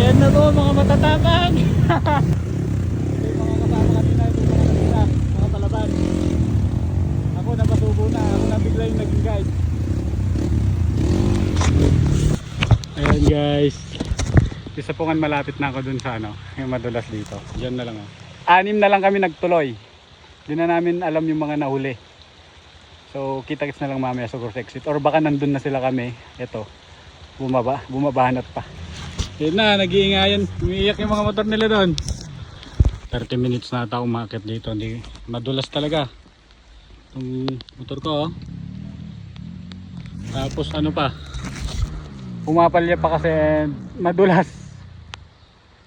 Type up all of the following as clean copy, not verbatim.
Ayan na po mga matatapang. Ito yung mga kasama kanina, ito yung mga kanina, mga palaban. Ako napasubo na, ako na bigla yung naging guide. Ayan guys, isa po nga malapit na ako dun sa ano, yung madulas dito. Diyan na lang 6 na lang kami nagtuloy. Di na namin alam yung mga nahuli. So kita-kits na lang mamaya sa course exit. Or baka nandun na sila kami. Ito, bumabanat pa. Yan na, nag-iingayan. Umiiyak yung mga motor nila doon. 30 minutes na ata umakit dito. Hindi, madulas talaga itong motor ko oh. Tapos ano pa, pumapalya pa kasi madulas.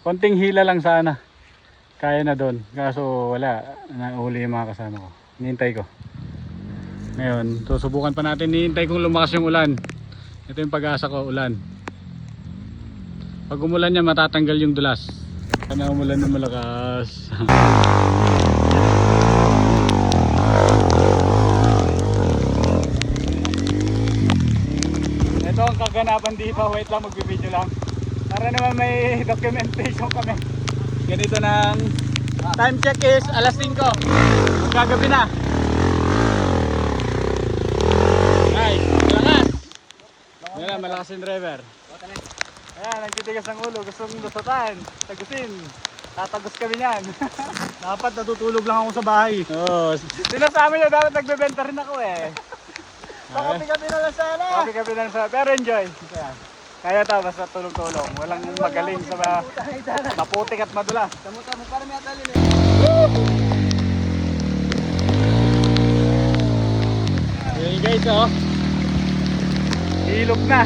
Konting hila lang sana kaya na doon, kaso wala, nahuli yung mga kasama ko. Hinihintay ko ngayon, susubukan pa natin. Hinihintay kong lumakas yung ulan. Ito yung pag-asa ko, ulan. Pag umulan niya matatanggal yung dulas. Sana umulan na malakas. Ito ang kaganapan dito. Wait lang, magbibideo lang para naman may documentation kami. Ganito ng time check is alas 5. Gagabi na. Guys, malakas. Yan, malakas yung driver. Ayan, nagtitigas ng ulo. Gustong lusatan, tagusin. Tatagos kami niyan. Dapat natutulog lang ako sa bahay. Oo. Sinasabi niya dapat nagbebenta rin ako eh. Kapi-kapi na lang sana. Kapi-kapi na lang sana. Pero enjoy. Ayan. Kaya ta, basta tulong-tulong. Walang magaling sa maputik at madulas. Tamo-tamo, para may atalin eh. Ayan guys oh. Ilog na.